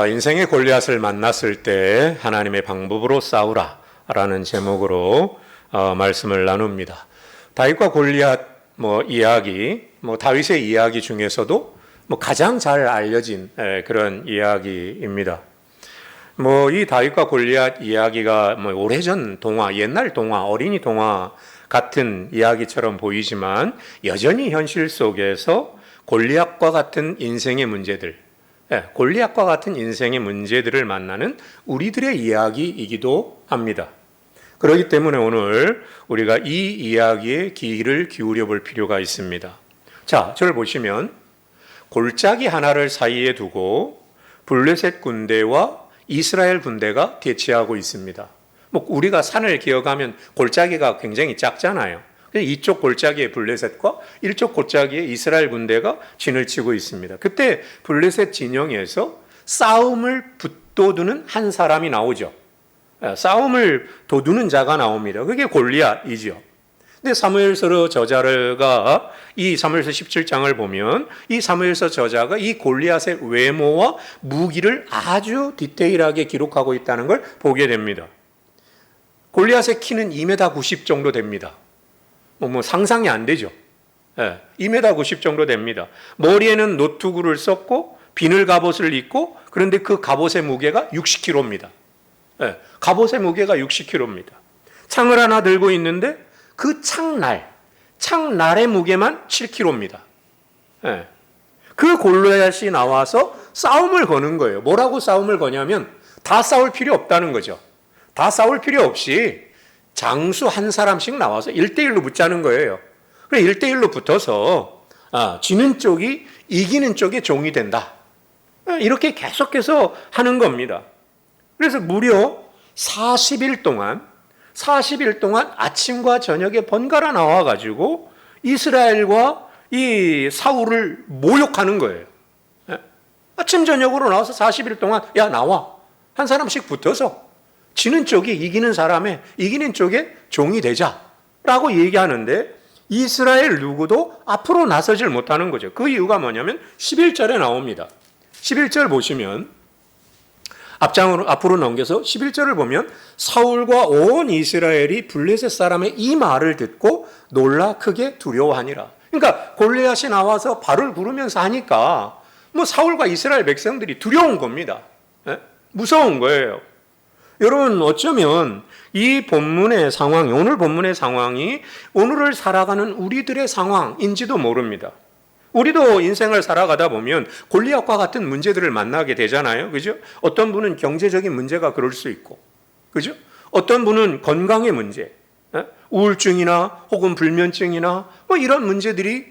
인생의 골리앗을 만났을 때 하나님의 방법으로 싸우라 라는 제목으로 말씀을 나눕니다. 다윗과 골리앗 이야기, 다윗의 이야기 중에서도 가장 잘 알려진 그런 이야기입니다. 이 다윗과 골리앗 이야기가 오래전 동화, 옛날 동화, 어린이 동화 같은 이야기처럼 보이지만 여전히 현실 속에서 골리앗과 같은 인생의 문제들, 골리앗과 같은 인생의 문제들을 만나는 우리들의 이야기이기도 합니다. 그렇기 때문에 오늘 우리가 이 이야기에 귀를 기울여 볼 필요가 있습니다. 자, 저를 보시면 골짜기 하나를 사이에 두고 블레셋 군대와 이스라엘 군대가 대치하고 있습니다. 우리가 산을 기어가면 골짜기가 굉장히 작잖아요. 이쪽 골짜기에 블레셋과 이쪽 골짜기에 이스라엘 군대가 진을 치고 있습니다. 그때 블레셋 진영에서 싸움을 붙도두는 한 사람이 나오죠. 싸움을 도두는 자가 나옵니다. 그게 골리앗이죠. 근데 사무엘서 저자가 이 사무엘서 17장을 보면 이 사무엘서 저자가 이 골리앗의 외모와 무기를 아주 디테일하게 기록하고 있다는 걸 보게 됩니다. 골리앗의 키는 2m 90 정도 됩니다. 상상이 안 되죠. 2m 90 정도 됩니다. 머리에는 노트구를 썼고 비늘 갑옷을 입고, 그런데 그 갑옷의 무게가 60kg입니다. 갑옷의 무게가 60kg입니다. 창을 하나 들고 있는데 그 창날의 무게만 7kg입니다. 그 골리앗이 나와서 싸움을 거는 거예요. 뭐라고 싸움을 거냐면 다 싸울 필요 없다는 거죠. 다 싸울 필요 없이 장수 한 사람씩 나와서 1대1로 붙자는 거예요. 그래 1대1로 붙어서 지는 쪽이 이기는 쪽의 종이 된다. 이렇게 계속해서 하는 겁니다. 그래서 무려 40일 동안 아침과 저녁에 번갈아 나와가지고 이스라엘과 이 사울을 모욕하는 거예요. 아침 저녁으로 나와서 40일 동안 야 나와 한 사람씩 붙어서 지는 쪽이 이기는 쪽의 종이 되자라고 얘기하는데 이스라엘 누구도 앞으로 나서질 못하는 거죠. 그 이유가 뭐냐면 11절에 나옵니다. 11절 보시면 앞으로 넘겨서 11절을 보면 사울과 온 이스라엘이 블레셋 사람의 이 말을 듣고 놀라 크게 두려워하니라. 그러니까 골리앗이 나와서 발을 구르면서 하니까 사울과 이스라엘 백성들이 두려운 겁니다. 무서운 거예요. 여러분 어쩌면 이 본문의 상황이, 오늘 본문의 상황이 오늘을 살아가는 우리들의 상황인지도 모릅니다. 우리도 인생을 살아가다 보면 골리앗과 같은 문제들을 만나게 되잖아요. 그죠? 어떤 분은 경제적인 문제가 그럴 수 있고, 그죠? 어떤 분은 건강의 문제, 우울증이나 혹은 불면증이나 이런 문제들이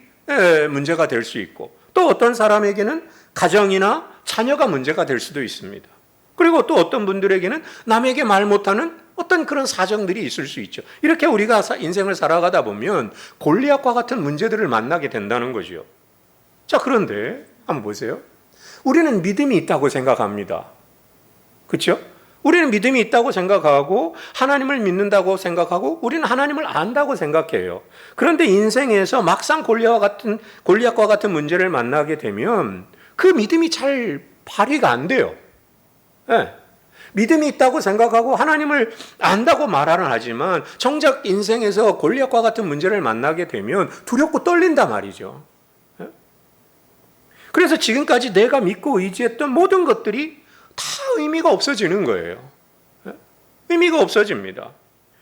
문제가 될 수 있고, 또 어떤 사람에게는 가정이나 자녀가 문제가 될 수도 있습니다. 그리고 또 어떤 분들에게는 남에게 말 못하는 어떤 그런 사정들이 있을 수 있죠. 이렇게 우리가 인생을 살아가다 보면 골리앗과 같은 문제들을 만나게 된다는 거죠. 자, 그런데 한번 보세요. 우리는 믿음이 있다고 생각합니다. 그렇죠? 우리는 믿음이 있다고 생각하고 하나님을 믿는다고 생각하고 우리는 하나님을 안다고 생각해요. 그런데 인생에서 막상 골리앗과 같은 문제를 만나게 되면 그 믿음이 잘 발휘가 안 돼요. 믿음이 있다고 생각하고 하나님을 안다고 말하는 하지만 정작 인생에서 골리앗과 같은 문제를 만나게 되면 두렵고 떨린단 말이죠. 그래서 지금까지 내가 믿고 의지했던 모든 것들이 다 의미가 없어지는 거예요. 의미가 없어집니다.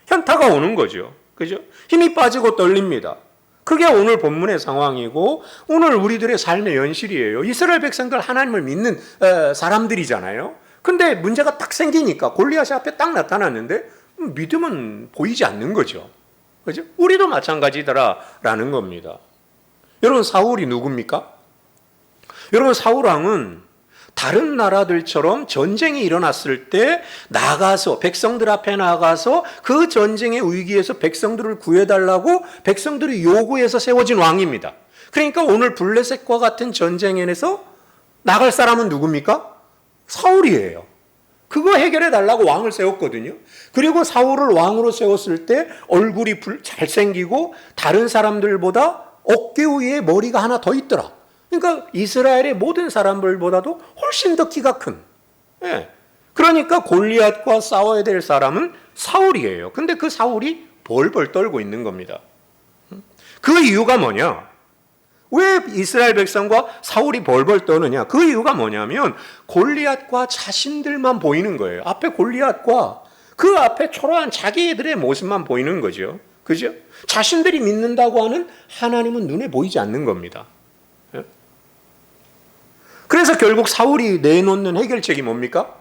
현타가 오는 거죠. 그죠? 힘이 빠지고 떨립니다. 그게 오늘 본문의 상황이고 오늘 우리들의 삶의 현실이에요. 이스라엘 백성들 하나님을 믿는 사람들이잖아요. 근데 문제가 딱 생기니까 골리앗이 앞에 딱 나타났는데 믿음은 보이지 않는 거죠. 그죠? 우리도 마찬가지더라라는 겁니다. 여러분 사울이 누굽니까? 여러분 사울 왕은 다른 나라들처럼 전쟁이 일어났을 때 나가서 백성들 앞에 나가서 그 전쟁의 위기에서 백성들을 구해달라고 백성들이 요구해서 세워진 왕입니다. 그러니까 오늘 블레셋과 같은 전쟁에서 나갈 사람은 누굽니까? 사울이에요. 그거 해결해 달라고 왕을 세웠거든요. 그리고 사울을 왕으로 세웠을 때 얼굴이 잘생기고 다른 사람들보다 어깨 위에 머리가 하나 더 있더라. 그러니까 이스라엘의 모든 사람들보다도 훨씬 더 키가 큰 예. 그러니까 골리앗과 싸워야 될 사람은 사울이에요. 근데 그 사울이 벌벌 떨고 있는 겁니다. 그 이유가 뭐냐? 왜 이스라엘 백성과 사울이 벌벌 떠느냐? 그 이유가 뭐냐면 골리앗과 자신들만 보이는 거예요. 앞에 골리앗과 그 앞에 초라한 자기들의 모습만 보이는 거죠. 그죠? 자신들이 믿는다고 하는 하나님은 눈에 보이지 않는 겁니다. 그래서 결국 사울이 내놓는 해결책이 뭡니까?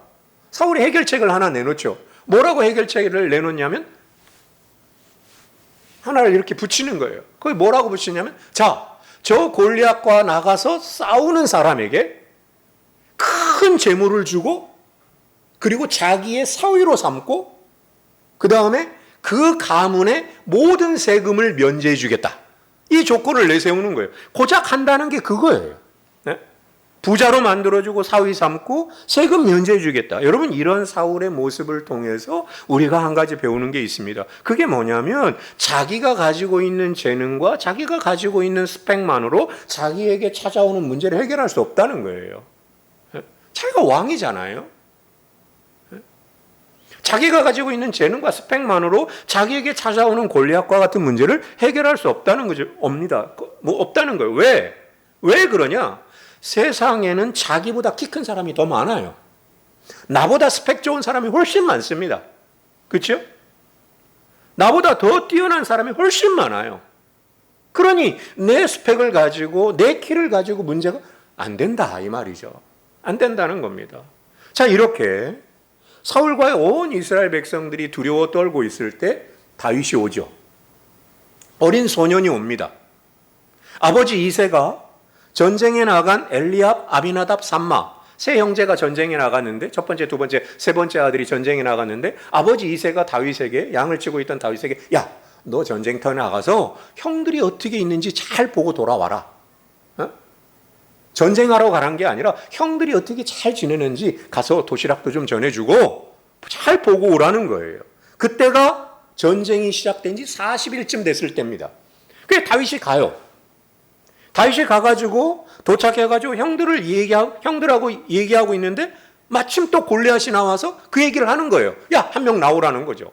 사울이 해결책을 하나 내놓죠. 뭐라고 해결책을 내놓냐면 하나를 이렇게 붙이는 거예요. 그게 뭐라고 붙이냐면 자, 저 골리앗과 나가서 싸우는 사람에게 큰 재물을 주고 그리고 자기의 사위로 삼고 그 다음에 그 가문의 모든 세금을 면제해 주겠다. 이 조건을 내세우는 거예요. 고작 한다는 게 그거예요. 네? 부자로 만들어주고 사위 삼고 세금 면제해 주겠다. 여러분 이런 사울의 모습을 통해서 우리가 한 가지 배우는 게 있습니다. 그게 뭐냐면 자기가 가지고 있는 재능과 자기가 가지고 있는 스펙만으로 자기에게 찾아오는 문제를 해결할 수 없다는 거예요. 자기가 왕이잖아요. 자기가 가지고 있는 재능과 스펙만으로 자기에게 찾아오는 골리앗과 같은 문제를 해결할 수 없다는 거죠. 없다는 거예요. 왜? 왜 그러냐? 세상에는 자기보다 키 큰 사람이 더 많아요. 나보다 스펙 좋은 사람이 훨씬 많습니다. 그렇죠? 나보다 더 뛰어난 사람이 훨씬 많아요. 그러니 내 스펙을 가지고 내 키를 가지고 문제가 안 된다 이 말이죠. 안 된다는 겁니다. 자, 이렇게 사울과의 온 이스라엘 백성들이 두려워 떨고 있을 때 다윗이 오죠. 어린 소년이 옵니다. 아버지 이새가 전쟁에 나간 엘리압, 아비나답, 삼마 세 형제가 전쟁에 나갔는데 첫 번째, 두 번째, 세 번째 아들이 전쟁에 나갔는데 아버지 이새가 다윗에게 양을 치고 있던 다윗에게 야, 너 전쟁터에 나가서 형들이 어떻게 있는지 잘 보고 돌아와라. 전쟁하러 가란 게 아니라 형들이 어떻게 잘 지내는지 가서 도시락도 좀 전해주고 잘 보고 오라는 거예요. 그때가 전쟁이 시작된 지 40일쯤 됐을 때입니다. 그래서 다윗이 가요. 다윗이 가가지고 도착해가지고 형들하고 얘기하고 있는데 마침 또 골리앗이 나와서 그 얘기를 하는 거예요. 야, 한 명 나오라는 거죠.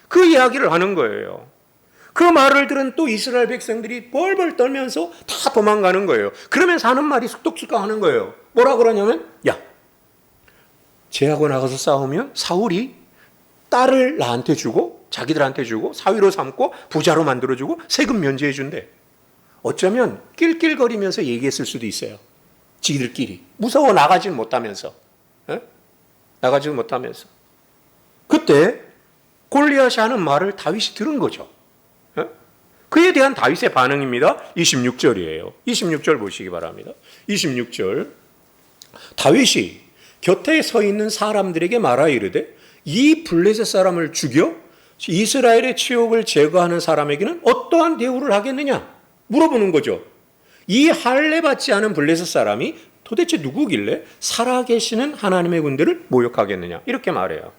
그 이야기를 하는 거예요. 그 말을 들은 또 이스라엘 백성들이 벌벌 떨면서 다 도망가는 거예요. 그러면서 하는 말이 속독수가 하는 거예요. 뭐라 그러냐면 야, 쟤하고 나가서 싸우면 사울이 딸을 나한테 주고 자기들한테 주고 사위로 삼고 부자로 만들어주고 세금 면제해 준대. 어쩌면 낄낄거리면서 얘기했을 수도 있어요. 지들끼리. 무서워 나가질 못하면서. 나가질 못하면서. 그때 골리앗이 하는 말을 다윗이 들은 거죠. 그에 대한 다윗의 반응입니다. 26절이에요. 26절 보시기 바랍니다. 26절. 다윗이 곁에 서 있는 사람들에게 말하 이르되 이 블레셋 사람을 죽여 이스라엘의 치욕을 제거하는 사람에게는 어떠한 대우를 하겠느냐? 물어보는 거죠. 이 할례 받지 않은 블레셋 사람이 도대체 누구길래 살아계시는 하나님의 군대를 모욕하겠느냐? 이렇게 말해요.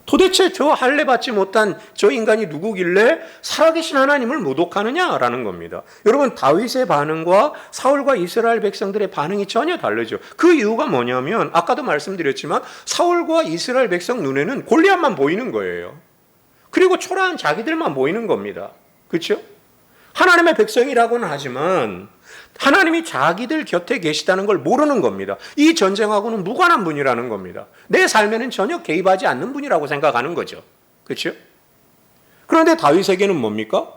도대체 저 할례 받지 못한 저 인간이 누구길래 살아계신 하나님을 모독하느냐라는 겁니다. 여러분 다윗의 반응과 사울과 이스라엘 백성들의 반응이 전혀 다르죠. 그 이유가 뭐냐면 아까도 말씀드렸지만 사울과 이스라엘 백성 눈에는 골리앗만 보이는 거예요. 그리고 초라한 자기들만 보이는 겁니다. 그렇죠? 하나님의 백성이라고는 하지만 하나님이 자기들 곁에 계시다는 걸 모르는 겁니다. 이 전쟁하고는 무관한 분이라는 겁니다. 내 삶에는 전혀 개입하지 않는 분이라고 생각하는 거죠. 그렇죠? 그런데 다윗에게는 뭡니까?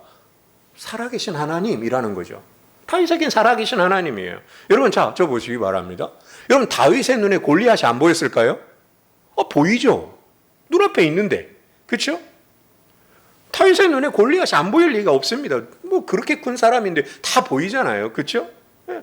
살아계신 하나님이라는 거죠. 다윗에게는 살아계신 하나님이에요. 여러분 자, 저 보시기 바랍니다. 여러분 다윗의 눈에 골리앗이 안 보였을까요? 보이죠. 눈앞에 있는데. 그렇죠? 다윗의 눈에 골리앗이 안 보일 리가 없습니다. 뭐 그렇게 큰 사람인데 다 보이잖아요. 그렇죠?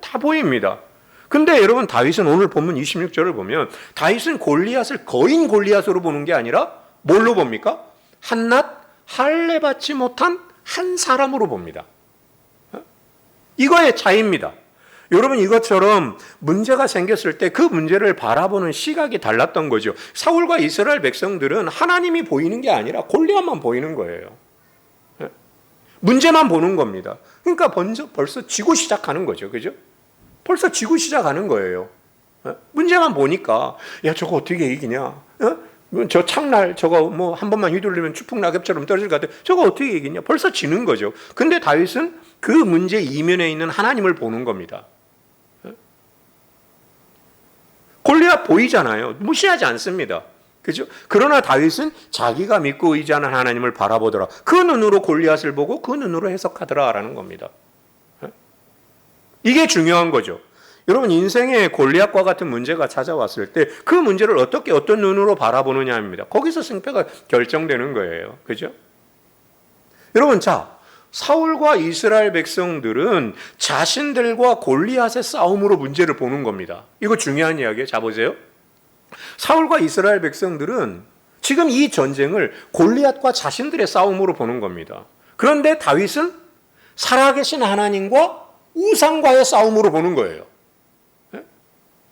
다 보입니다. 근데 여러분 다윗은 오늘 본문 26절을 보면 다윗은 골리앗을 거인 골리앗으로 보는 게 아니라 뭘로 봅니까? 한낱 할례 받지 못한 한 사람으로 봅니다. 이거의 차이입니다. 여러분 이것처럼 문제가 생겼을 때 그 문제를 바라보는 시각이 달랐던 거죠. 사울과 이스라엘 백성들은 하나님이 보이는 게 아니라 골리앗만 보이는 거예요. 문제만 보는 겁니다. 그러니까 벌써 지고 시작하는 거죠. 그죠? 벌써 지고 시작하는 거예요. 문제만 보니까 야 저거 어떻게 이기냐? 저 창날 저거 뭐 한 번만 휘둘리면 추풍 낙엽처럼 떨어질 것 같아. 저거 어떻게 이기냐? 벌써 지는 거죠. 근데 다윗은 그 문제 이면에 있는 하나님을 보는 겁니다. 골리앗 보이잖아요. 무시하지 않습니다. 그죠? 그러나 다윗은 자기가 믿고 의지하는 하나님을 바라보더라. 그 눈으로 골리앗을 보고 그 눈으로 해석하더라라는 겁니다. 이게 중요한 거죠. 여러분 인생에 골리앗과 같은 문제가 찾아왔을 때 그 문제를 어떻게 어떤 눈으로 바라보느냐입니다. 거기서 승패가 결정되는 거예요. 그죠? 여러분 자 사울과 이스라엘 백성들은 자신들과 골리앗의 싸움으로 문제를 보는 겁니다. 이거 중요한 이야기예요. 자 보세요. 사울과 이스라엘 백성들은 지금 이 전쟁을 골리앗과 자신들의 싸움으로 보는 겁니다. 그런데 다윗은 살아계신 하나님과 우상과의 싸움으로 보는 거예요.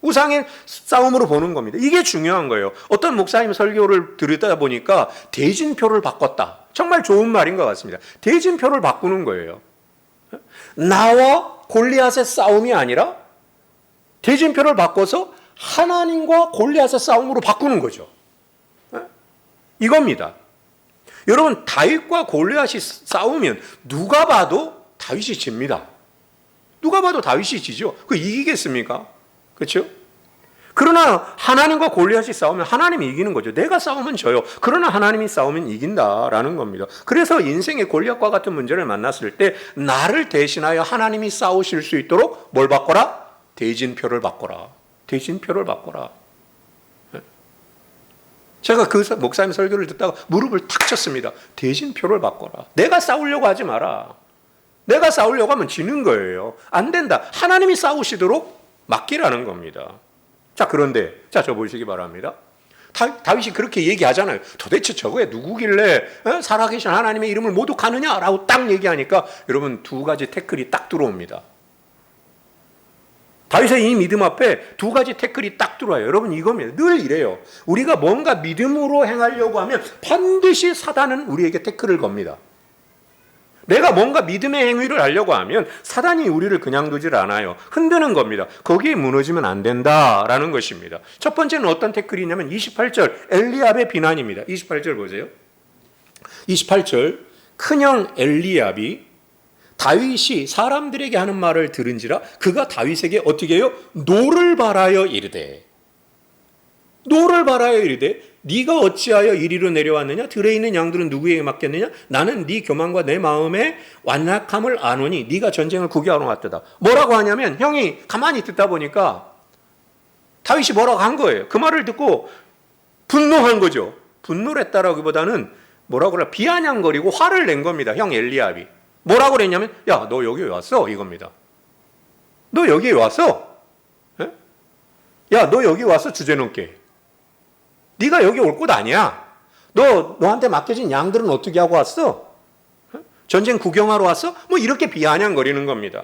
우상의 싸움으로 보는 겁니다. 이게 중요한 거예요. 어떤 목사님 설교를 들으다 보니까 대진표를 바꿨다. 정말 좋은 말인 것 같습니다. 대진표를 바꾸는 거예요. 나와 골리앗의 싸움이 아니라 대진표를 바꿔서 하나님과 골리앗의 싸움으로 바꾸는 거죠. 이겁니다. 여러분 다윗과 골리앗이 싸우면 누가 봐도 다윗이 집니다. 누가 봐도 다윗이 지죠. 그 이기겠습니까? 그렇죠? 그러나 하나님과 골리앗이 싸우면 하나님이 이기는 거죠. 내가 싸우면 져요. 그러나 하나님이 싸우면 이긴다라는 겁니다. 그래서 인생의 골리앗과 같은 문제를 만났을 때 나를 대신하여 하나님이 싸우실 수 있도록 뭘 바꿔라? 대진표를 바꿔라. 대진표를 바꿔라. 제가 그 목사님 설교를 듣다가 무릎을 탁 쳤습니다. 대진표를 바꿔라. 내가 싸우려고 하지 마라. 내가 싸우려고 하면 지는 거예요. 안 된다. 하나님이 싸우시도록 맡기라는 겁니다. 자, 그런데, 자, 저 보시기 바랍니다. 다윗이 그렇게 얘기하잖아요. 도대체 저거에 누구길래 살아계신 하나님의 이름을 모독하느냐라고 딱 얘기하니까 여러분 두 가지 태클이 딱 들어옵니다. 다윗의 이 믿음 앞에 두 가지 태클이 딱 들어와요. 여러분 이겁니다. 늘 이래요. 우리가 뭔가 믿음으로 행하려고 하면 반드시 사단은 우리에게 태클을 겁니다. 내가 뭔가 믿음의 행위를 하려고 하면 사단이 우리를 그냥 두질 않아요. 흔드는 겁니다. 거기에 무너지면 안 된다라는 것입니다. 첫 번째는 어떤 태클이냐면 28절 엘리압의 비난입니다. 28절 보세요. 28절 큰형 엘리압이 다윗이 사람들에게 하는 말을 들은지라 그가 다윗에게 어떻게 해요? 노를 바라여 이르되 노를 바라여 이르되 네가 어찌하여 이리로 내려왔느냐? 들에 있는 양들은 누구에게 맡겼느냐? 나는 네 교만과 내 마음의 완악함을 아노니 네가 전쟁을 구경하러 왔다. 뭐라고 하냐면 형이 가만히 듣다 보니까 다윗이 뭐라고 한 거예요. 그 말을 듣고 분노한 거죠. 분노를 했다라기보다는 뭐라고 그래? 비아냥거리고 화를 낸 겁니다. 형 엘리압이. 뭐라고 그랬냐면 야, 너 여기 왜 왔어? 이겁니다. 너 여기 왜 왔어? 에? 야, 너 여기 와서 주제넘게. 네가 여기 올 곳 아니야. 너한테 맡겨진 양들은 어떻게 하고 왔어? 전쟁 구경하러 왔어? 뭐 이렇게 비아냥거리는 겁니다.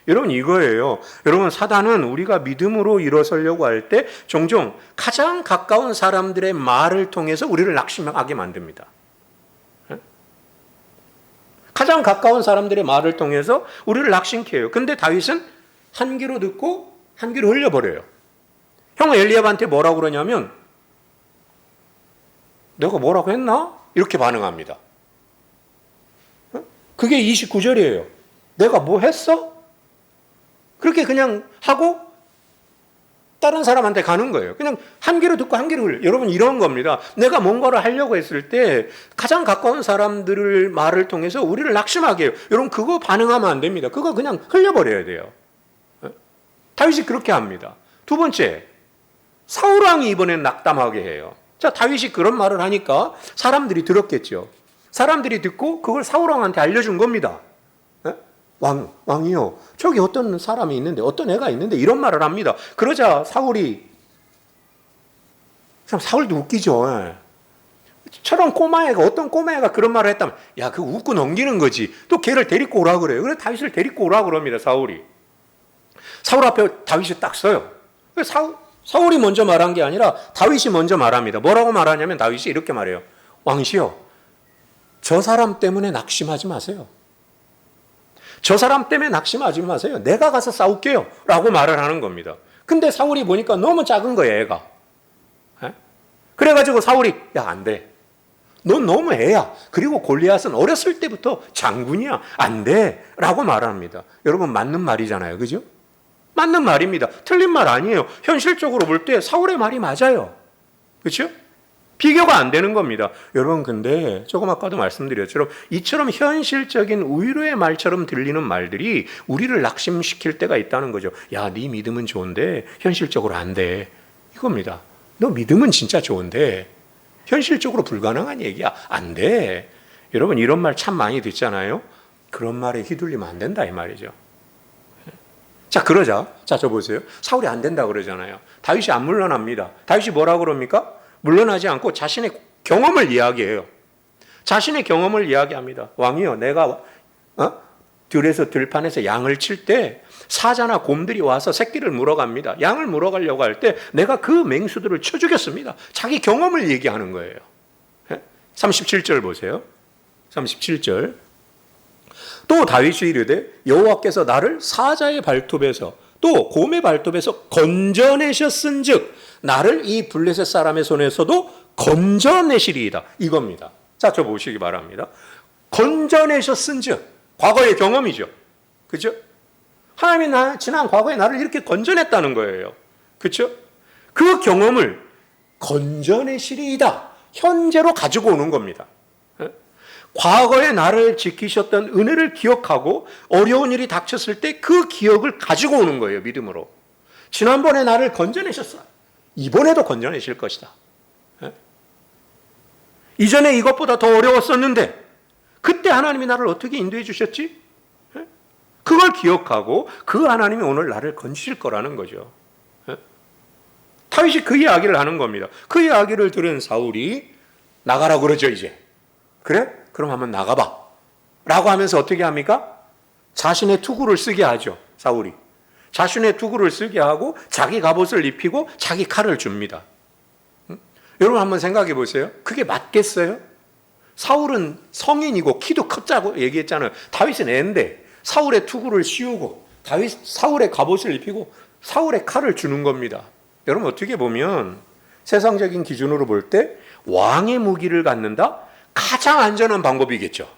여러분 이거예요. 여러분 사단은 우리가 믿음으로 일어서려고 할 때 종종 가장 가까운 사람들의 말을 통해서 우리를 낙심하게 만듭니다. 가장 가까운 사람들의 말을 통해서 우리를 낙심케 해요. 근데 다윗은 한 귀로 듣고 한 귀로 흘려버려요. 형 엘리압한테 뭐라고 그러냐면 내가 뭐라고 했나? 이렇게 반응합니다. 그게 29절이에요. 내가 뭐 했어? 그렇게 그냥 하고 다른 사람한테 가는 거예요. 그냥 한 귀로 듣고 한 귀로 흘려. 여러분 이런 겁니다. 내가 뭔가를 하려고 했을 때 가장 가까운 사람들의 말을 통해서 우리를 낙심하게 해요. 여러분 그거 반응하면 안 됩니다. 그거 그냥 흘려버려야 돼요. 다윗이 그렇게 합니다. 두 번째, 사울왕이 이번엔 낙담하게 해요. 자, 다윗이 그런 말을 하니까 사람들이 들었겠죠. 사람들이 듣고 그걸 사울왕한테 알려준 겁니다. 왕이요. 저기 어떤 사람이 있는데, 어떤 애가 있는데 이런 말을 합니다. 그러자 사울도 웃기죠. 저런 꼬마애가 어떤 꼬마애가 그런 말을 했다면 야, 그거 웃고 넘기는 거지. 또 걔를 데리고 오라 그래요. 그래서 다윗을 데리고 오라 그럽니다. 사울 앞에 다윗이 딱 서요. 사울이 먼저 말한 게 아니라 다윗이 먼저 말합니다. 뭐라고 말하냐면 다윗이 이렇게 말해요. 왕시여, 저 사람 때문에 낙심하지 마세요. 저 사람 때문에 낙심하지 마세요. 내가 가서 싸울게요. 라고 말을 하는 겁니다. 근데 사울이 보니까 너무 작은 거예요, 애가. 예? 그래가지고 사울이 야, 안 돼. 넌 너무 애야. 그리고 골리앗은 어렸을 때부터 장군이야. 안 돼. 라고 말합니다. 여러분, 맞는 말이잖아요. 그죠? 맞는 말입니다. 틀린 말 아니에요. 현실적으로 볼 때 사울의 말이 맞아요. 그렇죠? 비교가 안 되는 겁니다. 여러분, 근데 조금 아까도 말씀드렸처럼 이처럼 현실적인 위로의 말처럼 들리는 말들이 우리를 낙심시킬 때가 있다는 거죠. 야, 네 믿음은 좋은데 현실적으로 안 돼. 이겁니다. 너 믿음은 진짜 좋은데 현실적으로 불가능한 얘기야. 안 돼. 여러분, 이런 말 참 많이 듣잖아요. 그런 말에 휘둘리면 안 된다 이 말이죠. 자, 그러자. 자, 저 보세요. 사울이 안 된다 그러잖아요. 다윗이 안 물러납니다. 다윗이 뭐라 그럽니까? 물러나지 않고 자신의 경험을 이야기해요. 자신의 경험을 이야기합니다. 왕이요, 내가 들판에서 양을 칠 때 사자나 곰들이 와서 새끼를 물어갑니다. 양을 물어가려고 할 때 내가 그 맹수들을 쳐 죽였습니다. 자기 경험을 얘기하는 거예요. 37절 보세요. 37절. 또 다윗이 이르되 여호와께서 나를 사자의 발톱에서 또 곰의 발톱에서 건져내셨은즉 나를 이 블레셋 사람의 손에서도 건져내시리이다. 이겁니다. 자, 저 보시기 바랍니다. 건져내셨은즉 과거의 경험이죠. 그렇죠? 하나님이 지난 과거에 나를 이렇게 건져냈다는 거예요. 그렇죠? 그 경험을 건져내시리이다. 현재로 가지고 오는 겁니다. 과거에 나를 지키셨던 은혜를 기억하고 어려운 일이 닥쳤을 때 그 기억을 가지고 오는 거예요. 믿음으로. 지난번에 나를 건져내셨어. 이번에도 건져내실 것이다. 이전에 이것보다 더 어려웠었는데 그때 하나님이 나를 어떻게 인도해 주셨지? 그걸 기억하고 그 하나님이 오늘 나를 건지실 거라는 거죠. 다윗이 그 이야기를 하는 겁니다. 그 이야기를 들은 사울이 나가라고 그러죠, 이제. 그래? 그럼 한번 나가봐. 라고 하면서 어떻게 합니까? 자신의 투구를 쓰게 하죠, 사울이. 자신의 투구를 쓰게 하고 자기 갑옷을 입히고 자기 칼을 줍니다. 여러분 한번 생각해 보세요. 그게 맞겠어요? 사울은 성인이고 키도 컸다고 얘기했잖아요. 다윗은 애인데 사울의 투구를 씌우고 사울의 갑옷을 입히고 사울의 칼을 주는 겁니다. 여러분 어떻게 보면 세상적인 기준으로 볼 때 왕의 무기를 갖는다? 가장 안전한 방법이겠죠.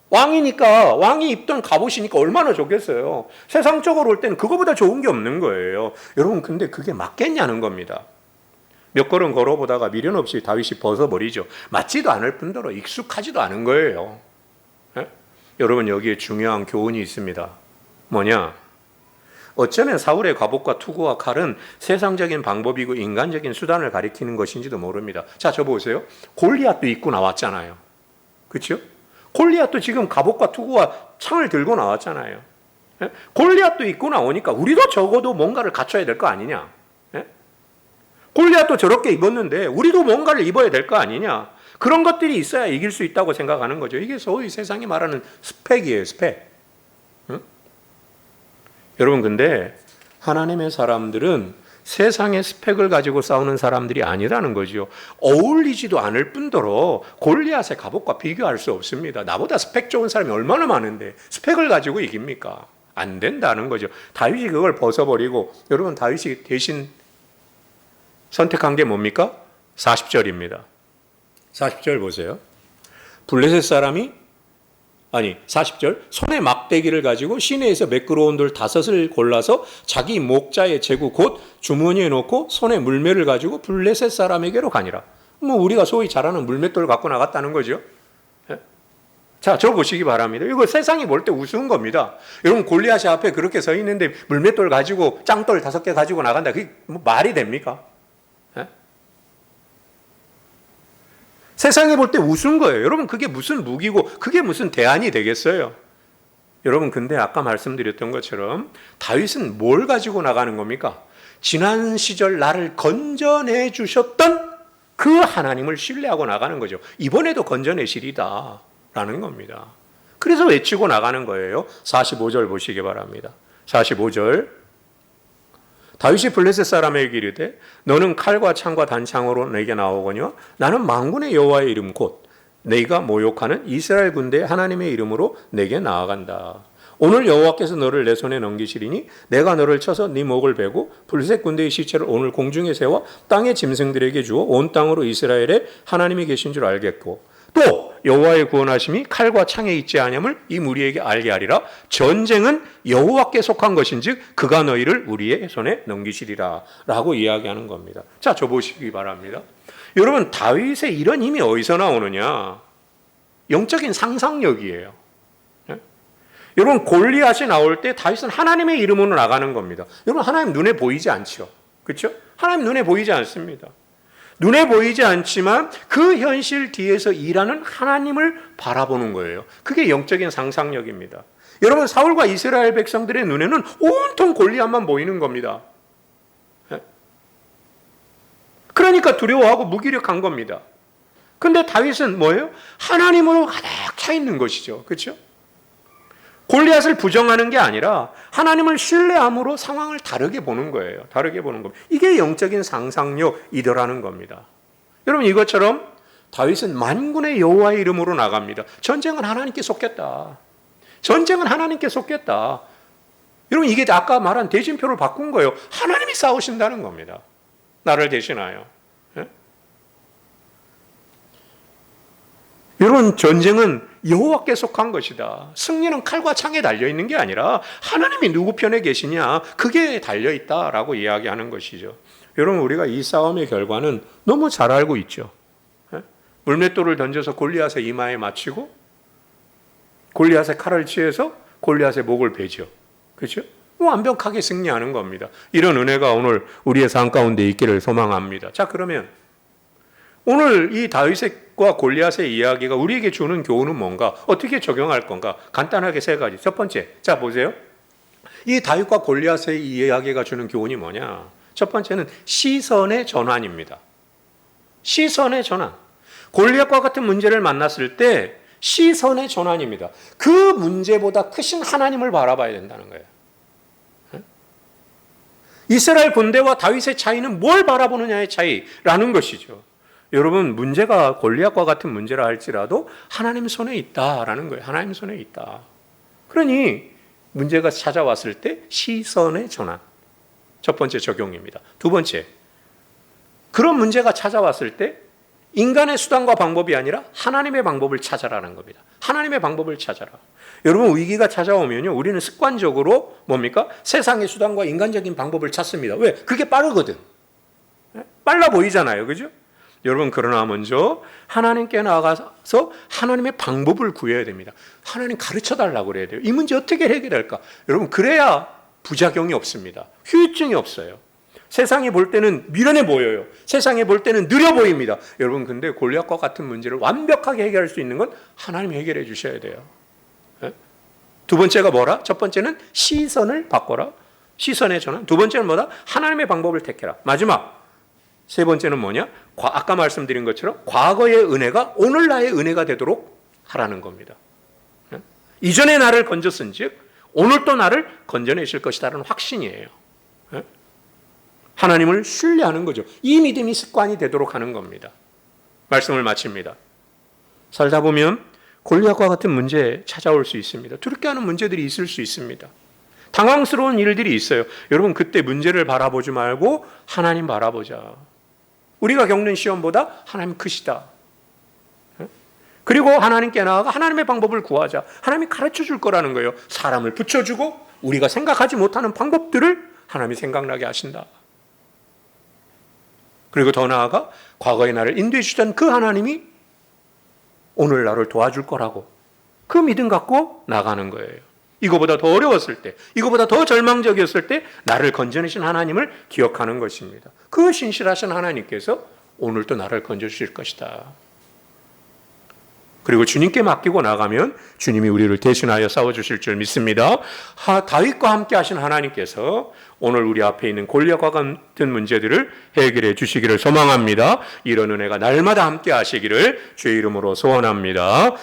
왕이니까 왕이 입던 갑옷이니까 얼마나 좋겠어요. 세상적으로 볼 때는 그거보다 좋은 게 없는 거예요. 여러분 근데 그게 맞겠냐는 겁니다. 몇 걸음 걸어보다가 미련 없이 다윗이 벗어버리죠. 맞지도 않을 뿐더러 익숙하지도 않은 거예요. 여러분 여기에 중요한 교훈이 있습니다. 뭐냐? 어쩌면 사울의 갑옷과 투구와 칼은 세상적인 방법이고 인간적인 수단을 가리키는 것인지도 모릅니다. 자, 저 보세요. 골리앗도 입고 나왔잖아요. 그렇죠? 골리앗도 지금 갑옷과 투구와 창을 들고 나왔잖아요. 골리앗도 입고 나오니까 우리도 적어도 뭔가를 갖춰야 될 거 아니냐? 골리앗도 저렇게 입었는데 우리도 뭔가를 입어야 될 거 아니냐? 그런 것들이 있어야 이길 수 있다고 생각하는 거죠. 이게 소위 세상이 말하는 스펙이에요, 스펙. 여러분 근데 하나님의 사람들은 세상의 스펙을 가지고 싸우는 사람들이 아니라는 거죠. 어울리지도 않을 뿐더러 골리앗의 갑옷과 비교할 수 없습니다. 나보다 스펙 좋은 사람이 얼마나 많은데 스펙을 가지고 이깁니까? 안 된다는 거죠. 다윗이 그걸 벗어버리고 여러분 다윗이 대신 선택한 게 뭡니까? 40절입니다. 40절 보세요. 블레셋 사람이 40절 손에 막대기를 가지고 시내에서 매끄러운 돌 5을 골라서 자기 목자에 재고 곧 주머니에 넣고 손에 물매를 가지고 블레셋 사람에게로 가니라. 뭐 우리가 소위 잘 아는 물맷돌 갖고 나갔다는 거죠. 자, 저 보시기 바랍니다. 이거 세상이 볼 때 우스운 겁니다. 여러분 골리앗이 앞에 그렇게 서 있는데 물맷돌 가지고 짱돌 5개 가지고 나간다. 그게 뭐 말이 됩니까? 세상이 볼 때 우스운 거예요. 여러분 그게 무슨 무기고 그게 무슨 대안이 되겠어요? 여러분 근데 아까 말씀드렸던 것처럼 다윗은 뭘 가지고 나가는 겁니까? 지난 시절 나를 건져내 주셨던 그 하나님을 신뢰하고 나가는 거죠. 이번에도 건져내시리다 라는 겁니다. 그래서 외치고 나가는 거예요. 45절 보시기 바랍니다. 45절 다윗이 블레셋 사람에게 이르되 너는 칼과 창과 단창으로 내게 나오거니와 나는 만군의 여호와의 이름 곧 네가 모욕하는 이스라엘 군대의 하나님의 이름으로 내게 나아간다. 오늘 여호와께서 너를 내 손에 넘기시리니 내가 너를 쳐서 네 목을 베고 블레셋 군대의 시체를 오늘 공중에 세워 땅의 짐승들에게 주어 온 땅으로 이스라엘의 하나님이 계신 줄 알겠고 또 여호와의 구원하심이 칼과 창에 있지 아니함을 이 무리에게 알게 하리라. 전쟁은 여호와께 속한 것인즉 그가 너희를 우리의 손에 넘기시리라 라고 이야기하는 겁니다. 자, 저 보시기 바랍니다. 여러분, 다윗의 이런 힘이 어디서 나오느냐? 영적인 상상력이에요. 여러분, 골리앗이 나올 때 다윗은 하나님의 이름으로 나가는 겁니다. 여러분, 하나님 눈에 보이지 않죠? 그렇죠? 하나님 눈에 보이지 않습니다. 눈에 보이지 않지만 그 현실 뒤에서 일하는 하나님을 바라보는 거예요. 그게 영적인 상상력입니다. 여러분, 사울과 이스라엘 백성들의 눈에는 온통 골리앗만 보이는 겁니다. 그러니까 두려워하고 무기력한 겁니다. 근데 다윗은 뭐예요? 하나님으로 가득 차 있는 것이죠. 그렇죠? 골리앗을 부정하는 게 아니라 하나님을 신뢰함으로 상황을 다르게 보는 거예요. 다르게 보는 겁니다. 이게 영적인 상상력이더라는 겁니다. 여러분, 이것처럼 다윗은 만군의 여호와의 이름으로 나갑니다. 전쟁은 하나님께 속겠다. 전쟁은 하나님께 속겠다. 여러분, 이게 아까 말한 대진표를 바꾼 거예요. 하나님이 싸우신다는 겁니다. 나를 대신하여. 여러분, 전쟁은 여호와께 속한 것이다. 승리는 칼과 창에 달려있는 게 아니라 하나님이 누구 편에 계시냐, 그게 달려있다라고 이야기하는 것이죠. 여러분, 우리가 이 싸움의 결과는 너무 잘 알고 있죠. 물맷돌을 던져서 골리앗의 이마에 맞추고 골리앗의 칼을 취해서 골리앗의 목을 베죠. 그렇죠? 완벽하게 승리하는 겁니다. 이런 은혜가 오늘 우리의 삶 가운데 있기를 소망합니다. 자, 그러면 오늘 이 다윗과 골리앗의 이야기가 우리에게 주는 교훈은 뭔가? 어떻게 적용할 건가? 간단하게 세 가지. 첫 번째, 자 보세요. 이 다윗과 골리앗의 이야기가 주는 교훈이 뭐냐? 첫 번째는 시선의 전환입니다. 시선의 전환. 골리앗과 같은 문제를 만났을 때 시선의 전환입니다. 그 문제보다 크신 하나님을 바라봐야 된다는 거예요. 이스라엘 군대와 다윗의 차이는 뭘 바라보느냐의 차이라는 것이죠. 여러분, 문제가 골리앗과 같은 문제라 할지라도 하나님 손에 있다라는 거예요. 하나님 손에 있다. 그러니 문제가 찾아왔을 때 시선의 전환. 첫 번째 적용입니다. 두 번째, 그런 문제가 찾아왔을 때 인간의 수단과 방법이 아니라 하나님의 방법을 찾아라는 겁니다. 하나님의 방법을 찾아라. 여러분, 위기가 찾아오면요, 우리는 습관적으로 뭡니까? 세상의 수단과 인간적인 방법을 찾습니다. 왜? 그게 빠르거든. 빨라 보이잖아요. 그죠? 여러분, 그러나 먼저 하나님께 나아가서 하나님의 방법을 구해야 됩니다. 하나님 가르쳐 달라고 그래야 돼요. 이 문제 어떻게 해결될까? 여러분, 그래야 부작용이 없습니다. 후유증이 없어요. 세상에 볼 때는 미련해 보여요. 세상에 볼 때는 느려 보입니다. 여러분, 근데 골리앗과 같은 문제를 완벽하게 해결할 수 있는 건 하나님이 해결해 주셔야 돼요. 두 번째가 뭐라? 첫 번째는 시선을 바꿔라. 시선의 전환. 두 번째는 뭐다? 하나님의 방법을 택해라. 마지막. 세 번째는 뭐냐? 아까 말씀드린 것처럼 과거의 은혜가 오늘 나의 은혜가 되도록 하라는 겁니다. 이전에 나를 건졌은 즉 오늘 또 나를 건져내실 것이다라는 확신이에요. 하나님을 신뢰하는 거죠. 이 믿음이 습관이 되도록 하는 겁니다. 말씀을 마칩니다. 살다 보면 골리앗과 같은 문제 찾아올 수 있습니다. 두렵게 하는 문제들이 있을 수 있습니다. 당황스러운 일들이 있어요. 여러분, 그때 문제를 바라보지 말고 하나님 바라보자. 우리가 겪는 시험보다 하나님 크시다. 그리고 하나님께 나아가 하나님의 방법을 구하자. 하나님이 가르쳐 줄 거라는 거예요. 사람을 붙여주고 우리가 생각하지 못하는 방법들을 하나님이 생각나게 하신다. 그리고 더 나아가 과거의 나를 인도해 주셨던 그 하나님이 오늘 나를 도와줄 거라고 그 믿음 갖고 나가는 거예요. 이거보다 더 어려웠을 때, 이거보다 더 절망적이었을 때 나를 건져내신 하나님을 기억하는 것입니다. 그 신실하신 하나님께서 오늘도 나를 건져주실 것이다. 그리고 주님께 맡기고 나가면 주님이 우리를 대신하여 싸워주실 줄 믿습니다. 다윗과 함께 하신 하나님께서 오늘 우리 앞에 있는 골리앗과 같은 문제들을 해결해 주시기를 소망합니다. 이런 은혜가 날마다 함께 하시기를 주의 이름으로 소원합니다.